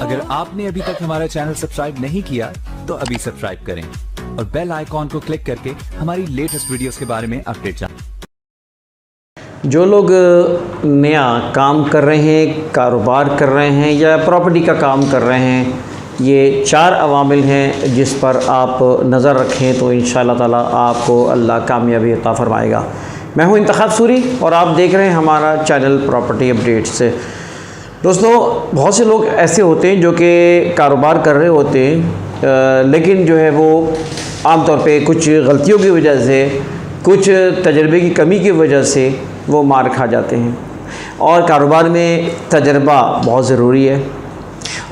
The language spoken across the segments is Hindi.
अगर आपने अभी तक हमारा चैनल सब्सक्राइब नहीं किया तो अभी सब्सक्राइब करें और बेल आइकॉन को क्लिक करके हमारी लेटेस्ट वीडियोस के बारे में अपडेट जानें। जो लोग नया काम कर रहे हैं, कारोबार कर रहे हैं या प्रॉपर्टी का काम कर रहे हैं, ये 4 अवामिल हैं जिस पर आप नज़र रखें तो इंशाअल्लाह ताला आपको अल्लाह कामयाबी अता फ़रमाएगा। मैं हूं इंतखाब सूरी और आप देख रहे हैं हमारा चैनल प्रॉपर्टी अपडेट्स। दोस्तों, बहुत से लोग ऐसे होते हैं जो कि कारोबार कर रहे होते हैं लेकिन जो है वो आमतौर पे कुछ गलतियों की वजह से, कुछ तजर्बे की कमी की वजह से वो मार खा जाते हैं। और कारोबार में तजर्बा बहुत ज़रूरी है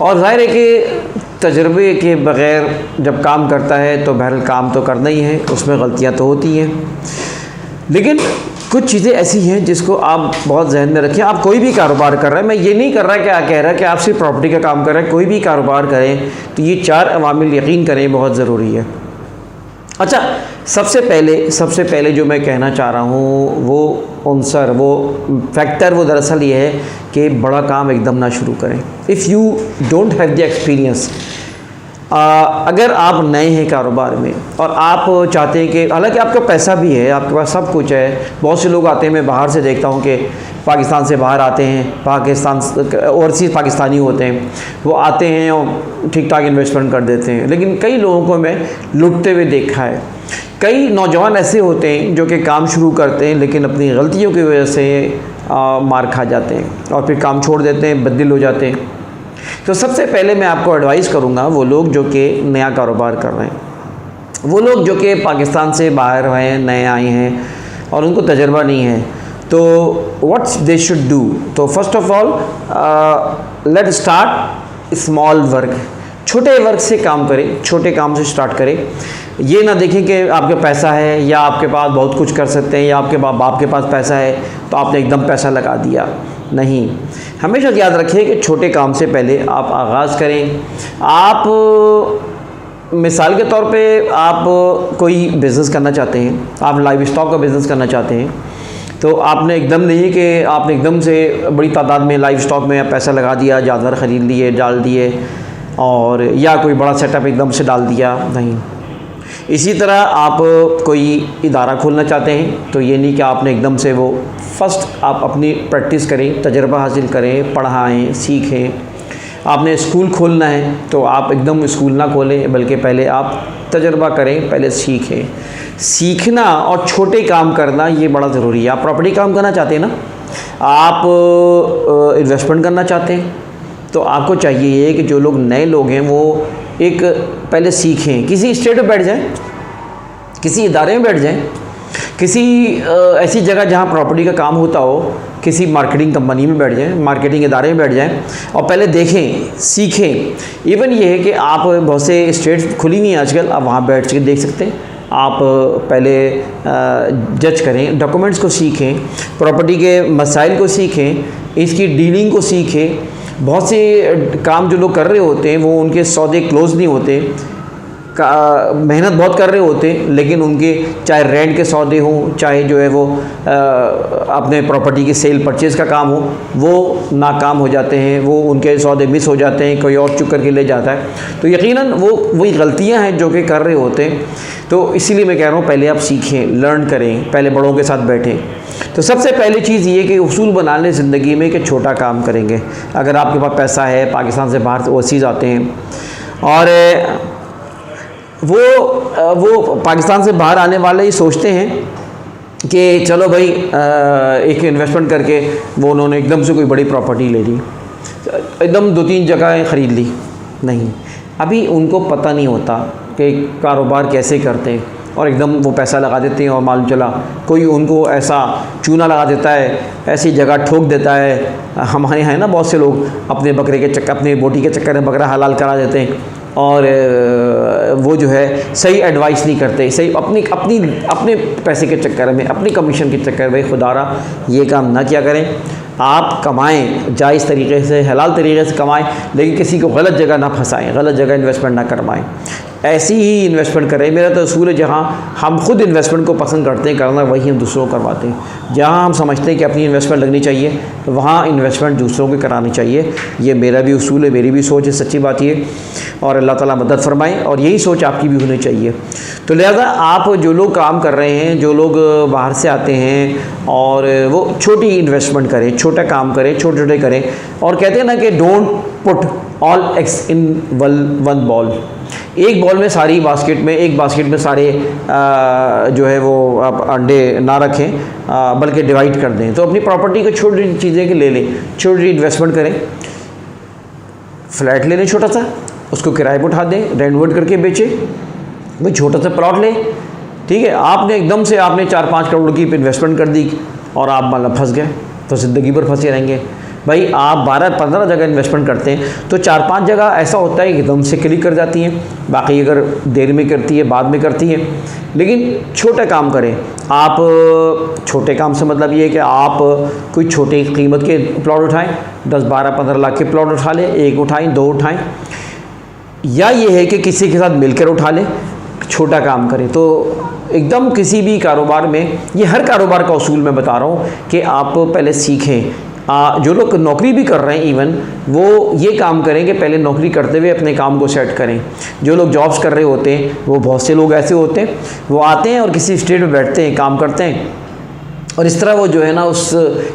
और ज़ाहिर है कि तजर्बे के बग़ैर जब काम करता है तो बहरहाल काम तो करना ही है, उसमें गलतियां तो होती हैं। लेकिन कुछ चीज़ें ऐसी हैं जिसको आप बहुत जहन में रखें। आप कोई भी कारोबार कर रहे हैं, मैं ये नहीं कर रहा क्या कह रहा कि आप सिर्फ प्रॉपर्टी का काम कर रहे हैं, कोई भी कारोबार करें तो ये 4 अवामिल यकीन करें बहुत ज़रूरी है। अच्छा, सबसे पहले जो मैं कहना चाह रहा हूँ वो उनसर, वो फैक्टर, वो दरअसल ये है कि बड़ा काम एकदम ना शुरू करें। If you don't have the experience, अगर आप नए हैं कारोबार में और आप चाहते हैं कि, हालांकि आपका पैसा भी है, आपके पास सब कुछ है, बहुत से लोग आते हैं, मैं बाहर से देखता हूँ कि पाकिस्तान से बाहर आते हैं, पाकिस्तान ओवरसीज़ पाकिस्तानी होते हैं, वो आते हैं और ठीक ठाक इन्वेस्टमेंट कर देते हैं। लेकिन कई लोगों को मैं लुटते हुए देखा है। कई नौजवान ऐसे होते हैं जो कि काम शुरू करते हैं लेकिन अपनी गलतियों की वजह से मार खा जाते हैं और फिर काम छोड़ देते हैं, बददिल हो जाते हैं। तो सबसे पहले मैं आपको एडवाइस करूंगा, वो लोग जो कि नया कारोबार कर रहे हैं, वो लोग जो कि पाकिस्तान से बाहर हैं, नए आए हैं और उनको तजर्बा नहीं है, तो व्हाट्स दे शुड डू। तो first of all let start small work. छोटे वर्क से काम करें, छोटे काम से स्टार्ट करें। ये ना देखें कि आपके पैसा है या आपके पास बहुत कुछ कर सकते हैं या आपके बाप के पास पैसा है तो आपने एकदम पैसा लगा दिया। नहीं, हमेशा याद रखिए कि छोटे काम से पहले आप आगाज़ करें। आप मिसाल के तौर पे आप कोई बिज़नेस करना चाहते हैं, आप लाइव स्टॉक का बिज़नेस करना चाहते हैं, तो आपने एकदम नहीं कि आपने एकदम से बड़ी तादाद में लाइव स्टॉक में पैसा लगा दिया, जानवर ख़रीद लिए, डाल दिए और या कोई बड़ा सेटअप एकदम से डाल दिया। नहीं, इसी तरह आप कोई इदारा खोलना चाहते हैं तो ये नहीं कि आपने एकदम से वो, फर्स्ट आप अपनी प्रैक्टिस करें, तजर्बा हासिल करें, पढ़ाएं, सीखें। आपने स्कूल खोलना है तो आप एकदम स्कूल ना खोलें बल्कि पहले आप तजर्बा करें, पहले सीखें। सीखना और छोटे काम करना ये बड़ा ज़रूरी है। आप प्रॉपर्टी काम करना चाहते हैं ना, आप इन्वेस्टमेंट करना चाहते हैं, तो आपको चाहिए ये कि जो लोग नए लोग हैं वो एक पहले सीखें। किसी स्टेट में बैठ जाएं, किसी इदारे में बैठ जाएं, किसी ऐसी जगह जहां प्रॉपर्टी का काम होता हो, किसी मार्केटिंग कंपनी में बैठ जाएं, मार्केटिंग इदारे में बैठ जाएं और पहले देखें, सीखें। इवन ये है कि आप, बहुत से स्टेट्स खुली हुई हैं आजकल, आप वहाँ बैठ के देख सकते हैं। आप पहले जज करें, डॉक्यूमेंट्स को सीखें, प्रॉपर्टी के मसाइल को सीखें, इसकी डीलिंग को सीखें। बहुत से काम जो लोग कर रहे होते हैं वो उनके सौदे क्लोज नहीं होते, मेहनत बहुत कर रहे होते हैं लेकिन उनके चाहे रेंट के सौदे हों, चाहे जो है वो अपने प्रॉपर्टी की सेल परचेज का काम हो, वो नाकाम हो जाते हैं, वो उनके सौदे मिस हो जाते हैं, कोई और चुक करके ले जाता है। तो यकीनन वो वही गलतियां हैं जो कि कर रहे होते हैं। तो इसीलिए मैं कह रहा हूँ पहले आप सीखें, लर्न करें, पहले बड़ों के साथ बैठें। तो सबसे पहली चीज़ ये कि उसूल बना लें ज़िंदगी में कि छोटा काम करेंगे। अगर आपके पास पैसा है, पाकिस्तान से बाहर ओवरसीज़ आते हैं और वो पाकिस्तान से बाहर आने वाले ही सोचते हैं कि चलो भाई एक इन्वेस्टमेंट करके वो उन्होंने एकदम से कोई बड़ी प्रॉपर्टी ले ली, एकदम 2-3 जगहें ख़रीद ली। नहीं, अभी उनको पता नहीं होता कि कारोबार कैसे करते हैं और एकदम वो पैसा लगा देते हैं और मालूम चला कोई उनको ऐसा चूना लगा देता है, ऐसी जगह ठोक देता है। हमारे यहाँ है ना बहुत से लोग अपने बकरे के चक्कर, अपने बोटी के चक्कर में बकरा हलाल करा देते हैं और वो जो है सही एडवाइस नहीं करते, सही अपने पैसे के चक्कर में, अपनी कमीशन के चक्कर में। खुदारा ये काम ना किया करें। आप कमाएं जायज़ तरीके से, हलाल तरीके से कमाएं, लेकिन किसी को गलत जगह ना फंसाएं, गलत जगह इन्वेस्टमेंट ना करवाएं। ऐसी ही इन्वेस्टमेंट करें। मेरा तो असूल है, जहाँ हम खुद इन्वेस्टमेंट को पसंद करते हैं करना, वही हम दूसरों को करवाते हैं। जहाँ हम समझते हैं कि अपनी इन्वेस्टमेंट लगनी चाहिए, वहाँ इन्वेस्टमेंट दूसरों को करानी चाहिए। ये मेरा भी उसूल है, मेरी भी सोच है, सच्ची बात ये। और अल्लाह ताला मदद फरमाए, और यही सोच आपकी भी होनी चाहिए। तो लिहाजा आप जो लोग काम कर रहे हैं, जो लोग बाहर से आते हैं, और वो छोटी इन्वेस्टमेंट करें, छोटा काम करें, छोटे छोटे करें। और कहते हैं ना कि don't put all eggs in one ball. एक बॉल में सारी बास्केट में, एक बास्केट में सारे जो है वो आप अंडे ना रखें, बल्कि डिवाइड कर दें। तो अपनी प्रॉपर्टी को छोटी छोटी चीज़ें के ले लें, छोटी इन्वेस्टमेंट करें। फ्लैट ले लें छोटा सा, उसको किराए पर उठा दें, रेनोवेट करके बेचें। भाई छोटा सा प्लॉट लें, ठीक है। आपने एकदम से आपने 4-5 करोड़ की इन्वेस्टमेंट कर दी और आप मतलब फंस गए, तो ज़िंदगी भर फंसे रहेंगे। भाई आप 12-15 जगह इन्वेस्टमेंट करते हैं तो 4-5 जगह ऐसा होता है कि एकदम से क्लिक कर जाती हैं, बाकी अगर देर में करती है, बाद में करती है। लेकिन छोटा काम करें आप। छोटे काम से मतलब ये है कि आप कोई छोटी कीमत के प्लॉट उठाएं, 10-12-15 लाख के प्लॉट उठा लें, 1 उठाएं, 2 उठाएं, या ये है कि किसी के साथ मिलकर उठा लें, छोटा काम करें। तो एकदम किसी भी कारोबार में, ये हर कारोबार का उसूल मैं बता रहा हूँ कि आप पहले सीखें। जो लोग नौकरी भी कर रहे हैं इवन, वो ये काम करें कि पहले नौकरी करते हुए अपने काम को सेट करें। जो लोग जॉब्स कर रहे होते हैं, वो बहुत से लोग ऐसे होते हैं, वो आते हैं और किसी स्टेट में बैठते हैं, काम करते हैं, और इस तरह वो जो है ना उस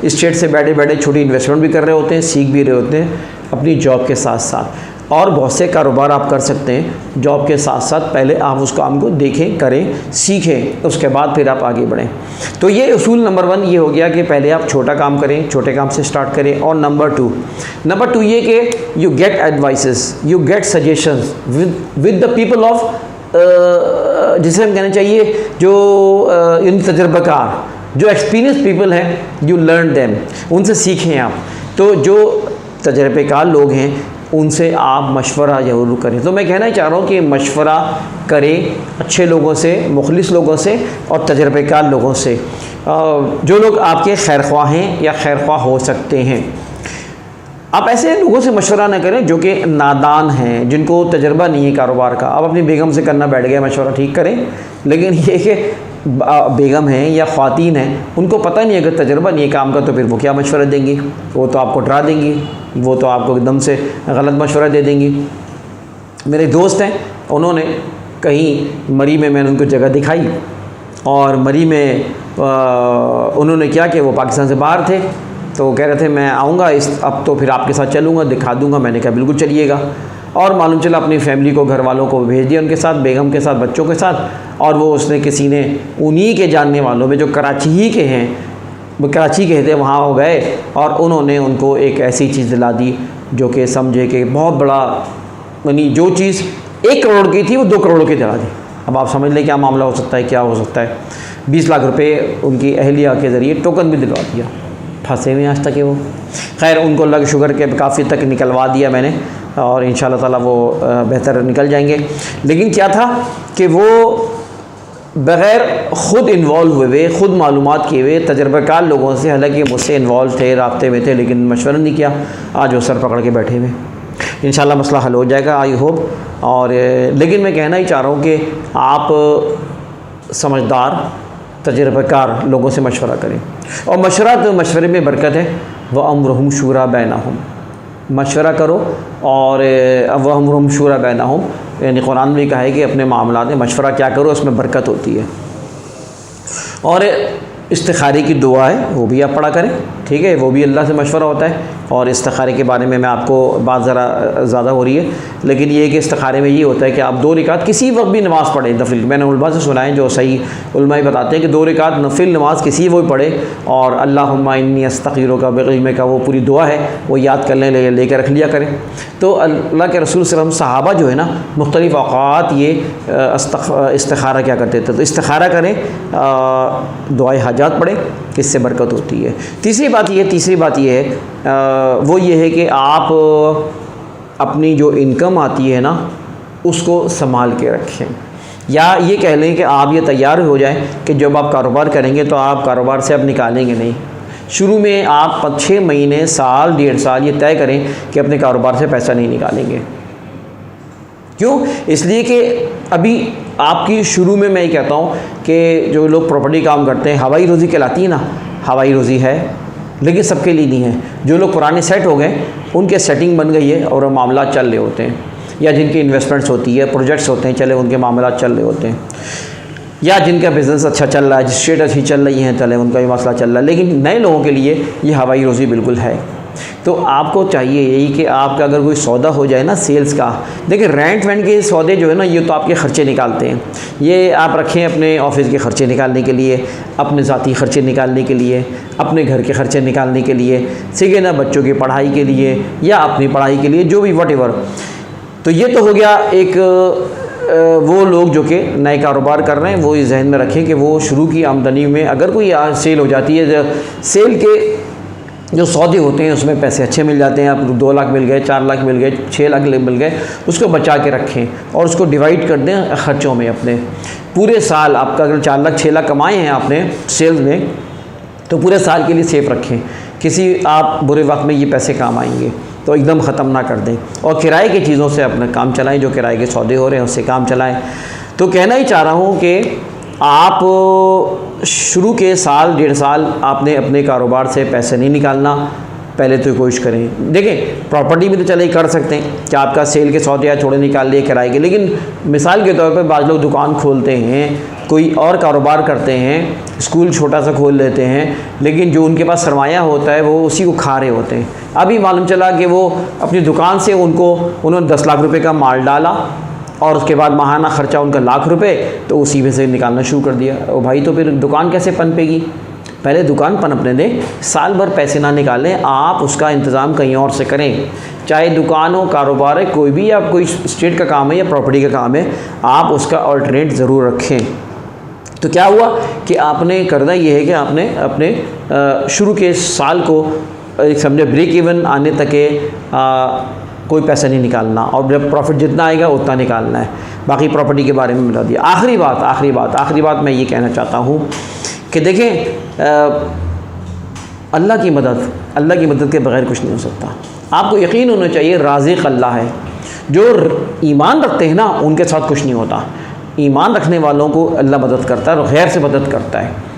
स्टेट से बैठे बैठे छोटी इन्वेस्टमेंट भी कर रहे होते हैं, सीख भी रहे होते हैं अपनी जॉब के साथ साथ। और बहुत से कारोबार आप कर सकते हैं जॉब के साथ साथ। पहले आप उस काम को देखें, करें, सीखें, उसके बाद फिर आप आगे बढ़ें। तो ये उसूल नंबर 1 ये हो गया कि पहले आप छोटा काम करें, छोटे काम से स्टार्ट करें। और नंबर 2 ये कि you get advices, you get suggestions with the people of, जिसे हम कहना चाहिए जो इन तजर्बाकार, जो एक्सपीरियंस पीपल हैं, यू लर्न देम, उनसे सीखें आप। तो जो तजर्बेकार लोग हैं उनसे आप मशवरा ज़रूर करें। तो मैं कहना चाह रहा हूँ कि मशवरा करें अच्छे लोगों से, मुखलिस लोगों से और तजर्बेकार लोगों से, जो लोग आपके खैरख्वाह हैं या खैरख्वाह हो सकते हैं। आप ऐसे लोगों से मशवरा न करें जो कि नादान हैं, जिनको तजर्बा नहीं है कारोबार का। आप अपनी बेगम से करना बैठ गए मशवरा, ठीक करें, लेकिन ये कि बेगम हैं या ख़वातीन हैं, उनको पता नहीं है, अगर तजर्बा नहीं है काम का, तो फिर वो क्या मशवरा देंगी? वो तो आपको डरा देंगी, वो तो आपको एकदम से गलत मशवरा दे देंगी। मेरे दोस्त हैं, उन्होंने कहीं मरी में, मैंने उनको जगह दिखाई, और मरी में उन्होंने क्या कि वो पाकिस्तान से बाहर थे, तो कह रहे थे मैं आऊँगा अब तो फिर आपके साथ चलूँगा, दिखा दूँगा। मैंने कहा बिल्कुल चलिएगा। और मालूम चला अपनी फैमिली को, घर वालों को भेज दिया, उनके साथ, बेगम के साथ, बच्चों के साथ। और वो उसने किसी ने उन्हीं के जानने वालों में, जो कराची ही के हैं, वो कराची के थे, वहाँ हो गए और उन्होंने उनको एक ऐसी चीज़ दिला दी जो कि समझे कि बहुत बड़ा, यानी जो चीज़ 1 करोड़ की थी वो 2 करोड़ की दिला दी। अब आप समझ लें क्या मामला हो सकता है, क्या हो सकता है। 20 लाख रुपए उनकी अहलिया के ज़रिए टोकन भी दिलवा दिया। फंसे हुए आज तक है वो। खैर उनको लग शुगर के काफ़ी तक निकलवा दिया मैंने, और इंशाल्लाह ताला वो बेहतर निकल जाएंगे। लेकिन क्या था कि वो बग़ैर ख़ुद इन्वॉल्व हुए, ख़ुद मालूमात किए हुए तजर्बाकार लोगों से, हालांकि मुझसे इन्वॉल्व थे, राब्ते में थे, लेकिन मशवरा नहीं किया, आज वो सर पकड़ के बैठे हुए। इंशाल्लाह मसला हल हो जाएगा, आई होप। और लेकिन मैं कहना ही चाह रहा हूँ कि आप समझदार तजर्बाकार लोगों से मशवरा करें। और मशवरे में बरकत है। व अम्रुहुम शूरा बैनहुम, मशवरा करो, और व अम्रुहुम शूरा बैनहुम, यानी कुरान में कहा है कि अपने मामलात में मशवरा क्या करो, उसमें बरकत होती है। और इस्तिखारे की दुआ है, वो भी आप पढ़ा करें, ठीक है, वो भी अल्लाह से मशवरा होता है। और इस्तिखारे के बारे में मैं आपको बात ज़रा ज़्यादा हो रही है, लेकिन ये कि इस्तिखारे में ये होता है कि आप 2 रकात किसी वक्त भी नमाज़ पढ़ें नफिल। मैंने उलमा से सुना है, जो सही उलमा ही बताते हैं कि 2 रकात नफिल नमाज किसी वो पढ़े, और अल्लाहुम्मा इन्नी अस्तग़फिरुका बिइल्मिक का वो पूरी दुआ है, वो याद कर लें, लेकर रख लिया करें। तो अल्लाह के रसूल सल्लल्लाहु अलैहि वसल्लम सहाबा जो है ना, मुख्तलिफ़ औक़ात ये इस्तिखारा क्या करते थे। तो इस्तिखारा करें, दुआए हाजात पढ़ें, इससे बरकत होती है। तीसरी बात ये है, वो ये है कि आप अपनी जो इनकम आती है ना, उसको संभाल के रखें। या ये कह लें कि आप ये तैयार हो जाएं कि जब आप कारोबार करेंगे तो आप कारोबार से अब निकालेंगे नहीं। शुरू में आप 6 महीने, साल, 1.5 साल ये तय करें कि अपने कारोबार से पैसा नहीं निकालेंगे। क्यों? इसलिए कि अभी आपकी शुरू में मैं ये कहता हूँ कि जो लोग प्रॉपर्टी काम करते हैं, हवाई रोज़ी कहलाती है ना, हवाई रोज़ी है, लेकिन सबके लिए नहीं है। जो लोग पुराने सेट हो गए, उनके सेटिंग बन गई है और मामला चल रहे होते हैं, या जिनकी इन्वेस्टमेंट्स होती है, प्रोजेक्ट्स होते हैं चले, उनके मामला चल रहे होते हैं, या जिनका बिज़नेस अच्छा चल रहा है, स्टेट अच्छी चल रही है, चले उनका भी मसला चल रहा है। लेकिन नए लोगों के लिए ये हवाई रोज़ी बिल्कुल है। तो आपको चाहिए यही कि आपका अगर कोई सौदा हो जाए ना सेल्स का, देखिए रेंट वेंट के सौदे जो है ना, ये तो आपके ख़र्चे निकालते हैं। ये आप रखें अपने ऑफिस के ख़र्चे निकालने के लिए, अपने ज़ाती ख़र्चे निकालने के लिए, अपने घर के ख़र्चे निकालने के लिए, ठीक है ना, बच्चों की पढ़ाई के लिए या अपनी पढ़ाई के लिए, जो भी वट। तो ये तो हो गया एक वो लोग जो कि नए कारोबार कर रहे हैं, वो इस जहन में रखें कि वो शुरू की आमदनी में अगर कोई सेल हो जाती है, सेल के जो सौदे होते हैं उसमें पैसे अच्छे मिल जाते हैं, आप 2 लाख मिल गए, 4 लाख मिल गए, 6 लाख मिल गए, उसको बचा के रखें और उसको डिवाइड कर दें ख़र्चों में अपने। पूरे साल आपका अगर 4 लाख 6 लाख कमाए हैं आपने सेल्स में, तो पूरे साल के लिए सेफ रखें, किसी आप बुरे वक्त में ये पैसे काम आएंगे, तो एकदम ख़त्म ना कर दें। और किराए की चीज़ों से अपना काम चलाएं, जो किराए के सौदे हो रहे हैं उससे काम चलाएं। तो कहना ही चाह रहा हूँ कि आप शुरू के साल 1.5 साल आपने अपने कारोबार से पैसे नहीं निकालना, पहले तो कोशिश करें। देखें प्रॉपर्टी भी तो चले कर सकते हैं कि आपका सेल के सौदे या थोड़े निकाल लिए किराए के, लेकिन मिसाल के तौर पर बाज़ लोग दुकान खोलते हैं, कोई और कारोबार करते हैं, स्कूल छोटा सा खोल लेते हैं, लेकिन जो उनके पास सरमाया होता है वो उसी को खा रहे होते हैं। अभी मालूम चला कि वो अपनी दुकान से उन्होंने 10 लाख रुपए का माल डाला और उसके बाद माहाना ख़र्चा उनका लाख रुपए, तो उसी में से निकालना शुरू कर दिया। और भाई तो फिर दुकान कैसे पनपेगी? पहले दुकान पनपने दें, साल भर पैसे ना निकालें, आप उसका इंतज़ाम कहीं और से करें। चाहे दुकान हो, कारोबार है, कोई भी, या कोई स्टेट का काम है या प्रॉपर्टी का काम है, आप उसका ऑल्टरनेट ज़रूर रखें। तो क्या हुआ कि आपने करना ये है कि आपने अपने शुरू के साल को एक समझे ब्रेक इवन आने तक के कोई पैसा नहीं निकालना, और जब प्रॉफिट जितना आएगा उतना निकालना है। बाकी प्रॉपर्टी के बारे में बता दिया। आखिरी बात मैं ये कहना चाहता हूँ कि देखें अल्लाह की मदद के बगैर कुछ नहीं हो सकता। आपको यकीन होना चाहिए राज़िक़ अल्लाह है। जो ईमान रखते हैं ना, उनके साथ कुछ नहीं होता। ईमान रखने वालों को अल्लाह मदद करता है और गैर से मदद करता है।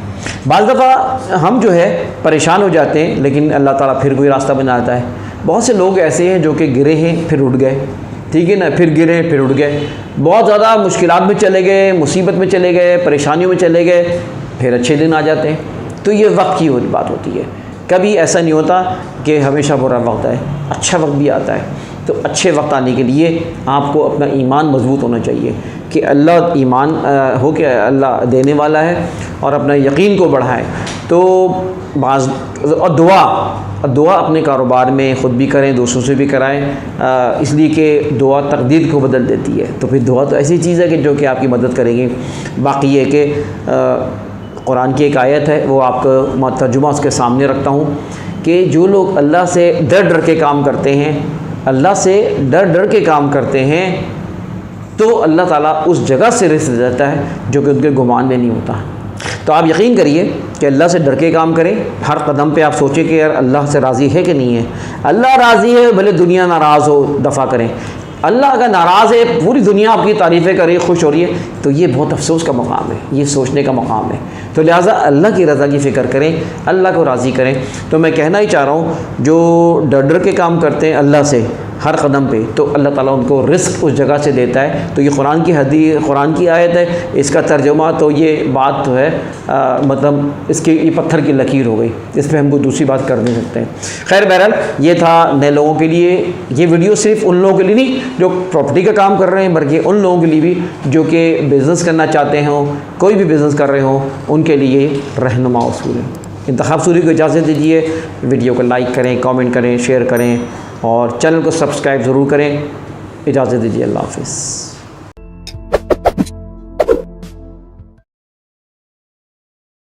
बाज़ दफ़ा हम जो है परेशान हो जाते हैं, लेकिन अल्लाह ताला फिर कोई रास्ता बनाता है। बहुत से लोग ऐसे हैं जो कि गिरे हैं फिर उठ गए, ठीक है ना, फिर गिरे फिर उठ गए, बहुत ज़्यादा मुश्किलात में चले गए, मुसीबत में चले गए, परेशानियों में चले गए, फिर अच्छे दिन आ जाते हैं। तो ये वक्त की बात होती है। कभी ऐसा नहीं होता कि हमेशा बुरा वक्त है, अच्छा वक्त भी आता है। तो अच्छे वक्त आने के लिए आपको अपना ईमान मजबूत होना चाहिए कि अल्लाह ईमान हो कि अल्लाह देने वाला है, और अपना यकीन को बढ़ाएं। तो और दुआ अपने कारोबार में ख़ुद भी करें, दूसरों से भी कराएं, इसलिए कि दुआ तकदीर को बदल देती है। तो फिर दुआ तो ऐसी चीज़ है कि जो कि आपकी मदद करेगी। बाकी ये कि कुरान की एक आयत है, वो आपका तर्जुमा उसके सामने रखता हूँ कि जो लोग अल्लाह से डर के काम करते हैं, अल्लाह से डर के काम करते हैं, तो अल्लाह ताला उस जगह से रिज़्क़ देता है जो कि उनके गुमान में नहीं होता। तो आप यकीन करिए कि अल्लाह से डर के काम करें। हर कदम पे आप सोचें कि यार अल्लाह से राज़ी है कि नहीं है। अल्लाह राज़ी है, भले दुनिया नाराज़ हो, दफ़ा करें। अल्लाह अगर नाराज़ है, पूरी दुनिया आपकी तारीफ़ें करे, खुश हो रही है, तो ये बहुत अफसोस का मकाम है, ये सोचने का मकाम है। तो लिहाजा अल्लाह की रज़ा की फ़िक्र करें, अल्लाह को राज़ी करें। तो मैं कहना ही चाह रहा हूँ, जो डर के काम करते हैं अल्लाह से हर कदम पे, तो अल्लाह ताला उनको रिज़्क़ उस जगह से देता है। तो ये कुरान की आयत है, इसका तर्जुमा तो ये बात तो है मतलब इसकी ये पत्थर की लकीर हो गई, इस पर हम कोई दूसरी बात कर नहीं सकते हैं। खैर बहरहाल ये था नए लोगों के लिए। ये वीडियो सिर्फ उन लोगों के लिए नहीं जो प्रॉपर्टी का काम कर रहे हैं, बल्कि उन लोगों के लिए भी जो कि बिज़नेस करना चाहते हों, कोई भी बिज़नेस कर रहे हों, उनके लिए रहनुमा उसूल है। इंतखाब सूरी को इजाज़त दीजिए। वीडियो को लाइक करें, कमेंट करें, शेयर करें और चैनल को सब्सक्राइब ज़रूर करें। इजाज़त दीजिए। अल्लाह हाफ़िज़।